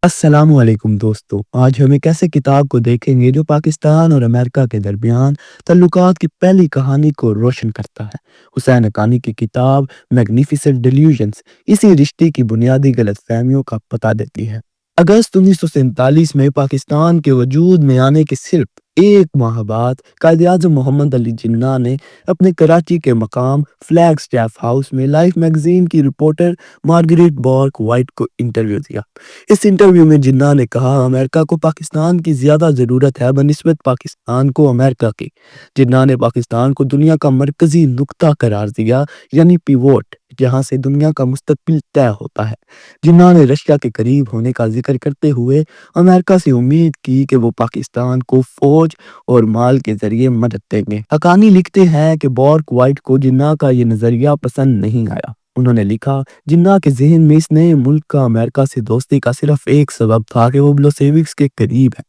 السلام علیکم دوستو، آج ہم ایک ایسے کتاب کو دیکھیں گے جو پاکستان اور امریکہ کے درمیان تعلقات کی پہلی کہانی کو روشن کرتا ہے۔ حسین حقانی کی کتاب میگنیفیسنٹ ڈیلیوژنز اسی رشتے کی بنیادی غلط فہمیوں کا پتہ دیتی ہے۔ اگست 1947 میں پاکستان کے وجود میں آنے کے صرف ایک ماہ بعد قائد اعظم محمد علی جناح نے اپنے کراچی کے مقام فلیگ سٹیف ہاؤس میں لائف میگزین کی رپورٹر مارگریٹ بورک وائٹ کو انٹرویو دیا۔ اس انٹرویو میں جناح نے کہا امریکہ کو پاکستان کی زیادہ ضرورت ہے بنسبت پاکستان کو امریکہ کی۔ جناح نے پاکستان کو دنیا کا مرکزی نقطہ قرار دیا، یعنی پیوٹ، جہاں سے دنیا کا مستقبل طے ہوتا ہے۔ جناح نے رشیا کے قریب ہونے کا ذکر کرتے ہوئے امریکہ سے امید کی کہ وہ پاکستان کو فوج اور مال کے ذریعے مدد دیں گے۔ حقانی لکھتے ہیں کہ بورک وائٹ کو جناح کا یہ نظریہ پسند نہیں آیا۔ انہوں نے لکھا، جناح کے ذہن میں اس نئے ملک کا امریکہ سے دوستی کا صرف ایک سبب تھا کہ وہ بلوسیوکس کے قریب ہے۔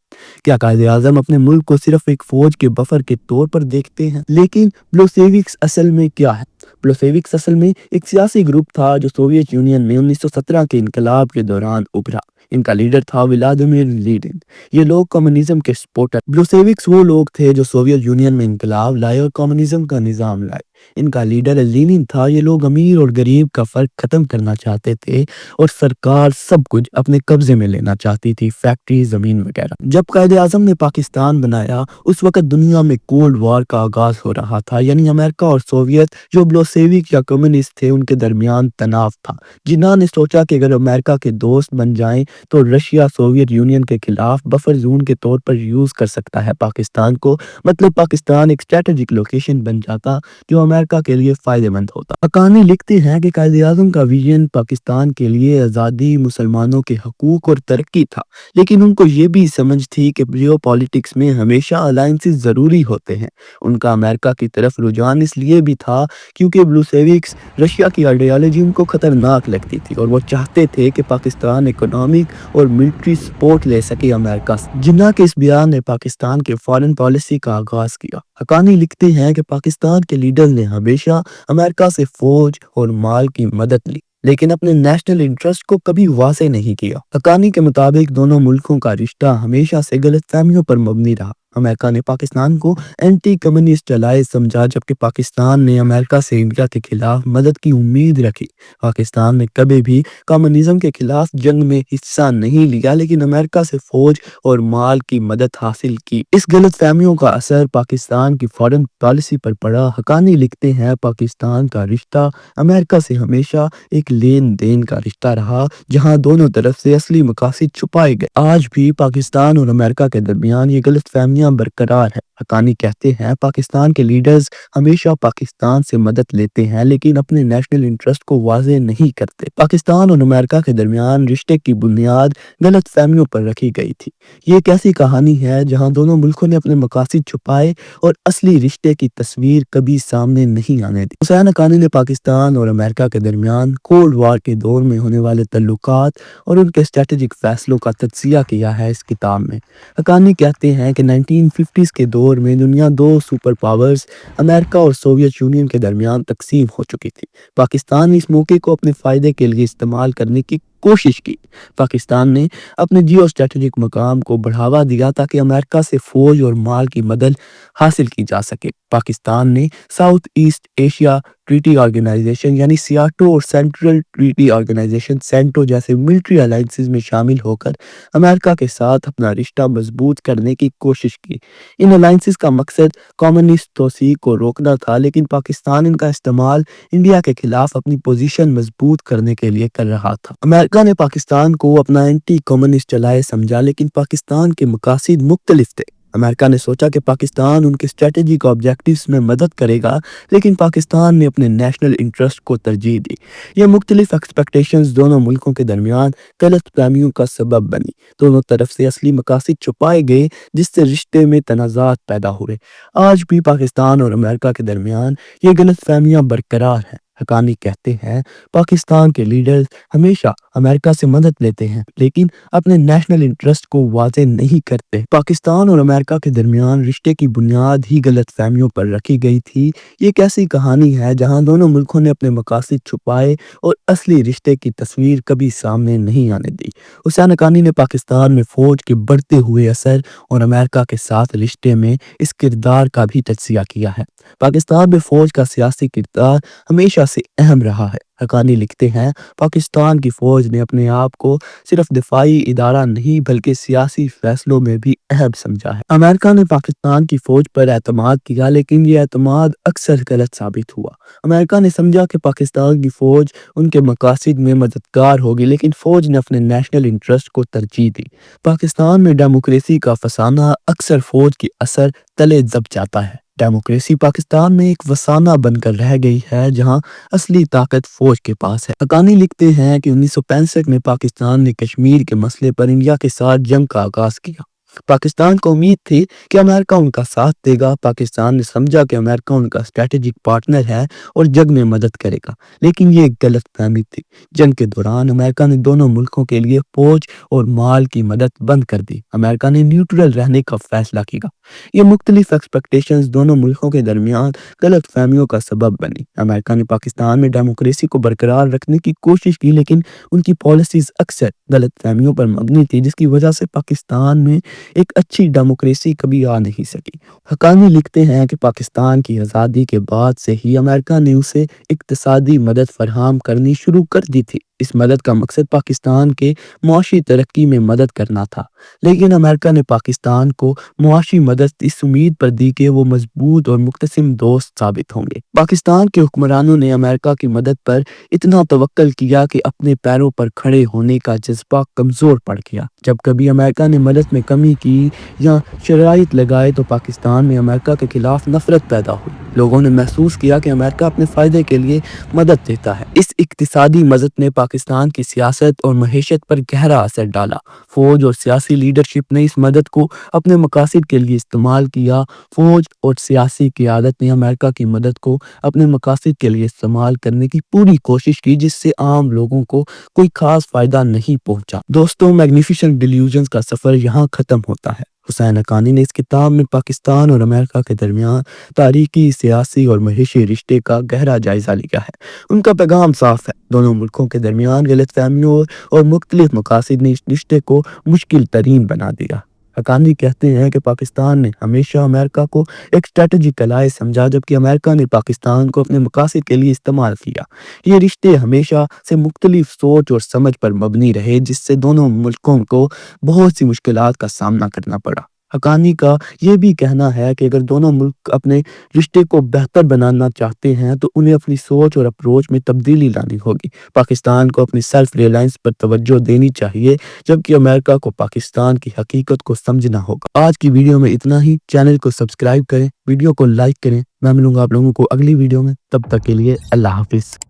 کیا قائد اعظم اپنے ملک کو صرف ایک فوج کے بفر کے طور پر دیکھتے ہیں؟ لیکن بلوسیوکس اصل میں کیا ہے؟ بلوسیوکس اصل میں ایک سیاسی گروپ تھا جو سوویت یونین میں 1917 کے انقلاب کے دوران ابھرا۔ ان کا لیڈر تھا ولادیمیر لینن۔ یہ لوگ کمیونزم کے سپورٹر۔ بلوسیوکس وہ لوگ تھے جو سوویت یونین میں انقلاب لائے اور کمیونزم کا نظام لائے۔ ان کا لیڈر لینن تھا۔ یہ لوگ امیر اور غریب کا فرق ختم کرنا چاہتے تھے اور سرکار سب کچھ اپنے قبضے میں لینا چاہتی تھی، فیکٹری، زمین وغیرہ۔ جب قائد اعظم نے پاکستان بنایا اس وقت دنیا میں کولڈ وار کا آغاز ہو رہا تھا، یعنی امریکہ اور سوویت جو بلوسیوک یا کمیونسٹ تھے ان کے درمیان تناؤ تھا۔ جناح نے سوچا کہ اگر امریکہ کے دوست بن جائیں تو رشیا سوویت یونین کے خلاف بفر زون کے طور پر یوز کر سکتا ہے پاکستان کو، مطلب پاکستان ایک اسٹریٹجک لوکیشن بن جاتا جو امریکہ کے لیے فائدہ مند ہوتا۔ حقانی لکھتے ہیں کہ قائد اعظم کا ویژن پاکستان کے لیے آزادی، مسلمانوں کے حقوق اور ترقی تھا، لیکن ان کو یہ بھی سمجھ تھی کہ جیو پالیٹکس میں ہمیشہ الائنسز ضروری ہوتے ہیں۔ ان کا امریکہ کی طرف رجحان اس لیے بھی تھا کیونکہ بلوسیوکس رشیا کی آئیڈیالوجی ان کو خطرناک لگتی تھی اور وہ چاہتے تھے کہ پاکستان اکنامک اور ملٹری سپورٹ لے سکے امریکہ سے۔ جناح کے اس بیان نے پاکستان کے فارن پالیسی کا آغاز کیا۔ حقانی لکھتے ہیں کہ پاکستان کے لیڈر نے ہمیشہ امریکہ سے فوج اور مال کی مدد لی، لیکن اپنے نیشنل انٹرسٹ کو کبھی واضح نہیں کیا۔ حقانی کے مطابق دونوں ملکوں کا رشتہ ہمیشہ سے غلط فہمیوں پر مبنی رہا۔ امریکہ نے پاکستان کو اینٹی کمیونسٹ الائے سمجھا، جبکہ پاکستان نے امریکہ سے انڈیا کے خلاف مدد کی امید رکھی۔ پاکستان نے کبھی بھی کمیونزم کے خلاف جنگ میں حصہ نہیں لیا، لیکن امریکہ سے فوج اور مال کی مدد حاصل کی۔ اس غلط فہمیوں کا اثر پاکستان کی فارن پالیسی پر پڑا۔ حقانی لکھتے ہیں پاکستان کا رشتہ امریکہ سے ہمیشہ ایک لین دین کا رشتہ رہا، جہاں دونوں طرف سے اصلی مقاصد چھپائے گئے۔ آج بھی پاکستان اور امریکہ کے درمیان یہ غلط فہمیاں برقرار ہیں۔ حقانی کہتے ہیں پاکستان کے لیڈرز ہمیشہ پاکستان سے مدد لیتے ہیں لیکن اپنے نیشنل انٹرسٹ کو واضح نہیں کرتے۔ پاکستان اور امریکہ کے درمیان رشتے کی بنیاد غلط فہمیوں پر رکھی گئی تھی۔ یہ ایک ایسی کہانی ہے جہاں دونوں ملکوں نے اپنے مقاصد چھپائے اور اصلی رشتے کی تصویر کبھی سامنے نہیں آنے دی۔ حسین حقانی نے پاکستان اور امریکہ کے درمیان کولڈ وار کے دور میں ہونے والے تعلقات اور ان کے اسٹریٹجک فیصلوں کا تجزیہ کیا ہے اس کتاب میں۔ حقانی کہتے ہیں کہ 1950s کے دور میں دنیا دو سپر پاورز امریکہ اور سوویت یونین کے درمیان تقسیم ہو چکی تھی۔ پاکستان نے اس موقع کو اپنے فائدے کے لیے استعمال کرنے کی کوشش کی۔ پاکستان نے اپنے جیو اسٹریٹجک مقام کو بڑھاوا دیا تاکہ امریکہ سے فوج اور مال کی مدد حاصل کی جا سکے۔ پاکستان نے South East Asia Treaty Organization یعنی سیاٹو اور سینٹرل ٹریٹی آرگنائزیشن سینٹو جیسے ملٹری الائنسز میں شامل ہو کر امریکہ کے ساتھ اپنا رشتہ مضبوط کرنے کی کوشش کی۔ ان الائنسز کا مقصد کمیونسٹ توسیع کو روکنا تھا، لیکن پاکستان ان کا استعمال انڈیا کے خلاف اپنی پوزیشن مضبوط کرنے کے لیے کر رہا تھا۔ امریکہ نے پاکستان کو اپنا اینٹی کمیونسٹ الائے سمجھا، لیکن پاکستان کے مقاصد مختلف تھے۔ امریکہ نے سوچا کہ پاکستان ان کے اسٹریٹجک آبجیکٹیوز میں مدد کرے گا، لیکن پاکستان نے اپنے نیشنل انٹرسٹ کو ترجیح دی۔ یہ مختلف ایکسپیکٹیشنز دونوں ملکوں کے درمیان غلط فہمیوں کا سبب بنی۔ دونوں طرف سے اصلی مقاصد چھپائے گئے، جس سے رشتے میں تنازعات پیدا ہوئے۔ آج بھی پاکستان اور امریکہ کے درمیان یہ غلط فہمیاں برقرار ہیں۔ حقانی کہتے ہیں پاکستان کے لیڈرز ہمیشہ امریکہ سے مدد لیتے ہیں لیکن اپنے نیشنل انٹرسٹ کو واضح نہیں کرتے۔ پاکستان اور امریکہ کے درمیان رشتے کی بنیاد ہی غلط فہمیوں پر رکھی گئی تھی۔ یہ ایک ایسی کہانی ہے جہاں دونوں ملکوں نے اپنے مقاصد چھپائے اور اصلی رشتے کی تصویر کبھی سامنے نہیں آنے دی۔ حسین حقانی نے پاکستان میں فوج کے بڑھتے ہوئے اثر اور امریکہ کے ساتھ رشتے میں اس کردار کا بھی تجزیہ کیا ہے۔ پاکستان میں فوج کا سیاسی کردار ہمیشہ سے اہم رہا ہے۔ حقانی لکھتے ہیں پاکستان کی فوج نے اپنے آپ کو صرف دفاعی ادارہ نہیں بلکہ سیاسی فیصلوں میں بھی اہم سمجھا ہے۔ امریکہ نے پاکستان کی فوج پر اعتماد کیا لیکن یہ اعتماد اکثر غلط ثابت ہوا۔ امریکہ نے سمجھا کہ پاکستان کی فوج ان کے مقاصد میں مددگار ہوگی لیکن فوج نے اپنے نیشنل انٹرسٹ کو ترجیح دی۔ پاکستان میں ڈیموکریسی کا فسانہ اکثر فوج کے اثر تلے دب جاتا ہے۔ ڈیموکریسی پاکستان میں ایک فسانہ بن کر رہ گئی ہے جہاں اصلی طاقت فوج کے پاس ہے۔ حقانی لکھتے ہیں کہ 1965 میں پاکستان نے کشمیر کے مسئلے پر انڈیا کے ساتھ جنگ کا آغاز کیا۔ پاکستان کو امید تھی کہ امریکہ ان کا ساتھ دے گا۔ پاکستان نے سمجھا کہ امریکہ ان کا اسٹریٹجک پارٹنر ہے اور جنگ میں مدد کرے گا لیکن یہ ایک غلط فہمی تھی۔ جنگ کے دوران امریکہ نے دونوں ملکوں کے لیے فوج اور مال کی مدد بند کر دی۔ امریکہ نے نیوٹرل رہنے کا فیصلہ کیا۔ یہ مختلف ایکسپیکٹیشنز دونوں ملکوں کے درمیان غلط فہمیوں کا سبب بنی۔ امریکہ نے پاکستان میں ڈیموکریسی کو برقرار رکھنے کی کوشش کی لیکن ان کی پالیسیز اکثر غلط فہمیوں پر مبنی تھی جس کی وجہ سے پاکستان میں ایک اچھی ڈیموکریسی کبھی آ نہیں سکی۔ حقانی لکھتے ہیں کہ پاکستان کی آزادی کے بعد سے ہی امریکہ نے اسے اقتصادی مدد فراہم کرنی شروع کر دی تھی۔ اس مدد کا مقصد پاکستان کے معاشی ترقی میں مدد کرنا تھا لیکن امریکہ نے پاکستان کو معاشی مدد اس امید پر دی کہ وہ مضبوط اور مقتسم دوست ثابت ہوں گے۔ پاکستان کے حکمرانوں نے امریکہ کی مدد پر اتنا توکل کیا کہ اپنے پیروں پر کھڑے ہونے کا جذبہ کمزور پڑ گیا۔ جب کبھی امریکہ نے مدد میں کمی کی یا شرائط لگائے تو پاکستان میں امریکہ کے خلاف نفرت پیدا ہوئی۔ لوگوں نے محسوس کیا کہ امریکہ اپنے فائدے کے لیے مدد دیتا ہے۔ اس اقتصادی مدد نے پاکستان کی سیاست اور معیشت پر گہرا اثر ڈالا۔ فوج اور سیاسی لیڈرشپ نے اس مدد کو اپنے مقاصد کے لیے استعمال کیا۔ فوج اور سیاسی قیادت نے امریکہ کی مدد کو اپنے مقاصد کے لیے استعمال کرنے کی پوری کوشش کی جس سے عام لوگوں کو کوئی خاص فائدہ نہیں پہنچا۔ دوستوں، میگنیفیسنٹ ڈیلیوژنز کا سفر یہاں ختم ہوتا ہے۔ حسین حقانی نے اس کتاب میں پاکستان اور امریکہ کے درمیان تاریخی، سیاسی اور معاشی رشتے کا گہرا جائزہ لیا ہے۔ ان کا پیغام صاف ہے، دونوں ملکوں کے درمیان غلط فہمیوں اور مختلف مقاصد نے اس رشتے کو مشکل ترین بنا دیا۔ حقانی کہتے ہیں کہ پاکستان نے ہمیشہ امریکہ کو ایک اسٹریٹجک الائے سمجھا جبکہ امریکہ نے پاکستان کو اپنے مقاصد کے لیے استعمال کیا۔ یہ رشتے ہمیشہ سے مختلف سوچ اور سمجھ پر مبنی رہے جس سے دونوں ملکوں کو بہت سی مشکلات کا سامنا کرنا پڑا۔ حقانی کا یہ بھی کہنا ہے کہ اگر دونوں ملک اپنے رشتے کو بہتر بنانا چاہتے ہیں تو انہیں اپنی سوچ اور اپروچ میں تبدیلی لانی ہوگی۔ پاکستان کو اپنی سیلف ریلائنس پر توجہ دینی چاہیے جبکہ امریکہ کو پاکستان کی حقیقت کو سمجھنا ہوگا۔ آج کی ویڈیو میں اتنا ہی۔ چینل کو سبسکرائب کریں، ویڈیو کو لائک کریں۔ میں ملوں گا آپ لوگوں کو اگلی ویڈیو میں، تب تک کے لیے اللہ حافظ۔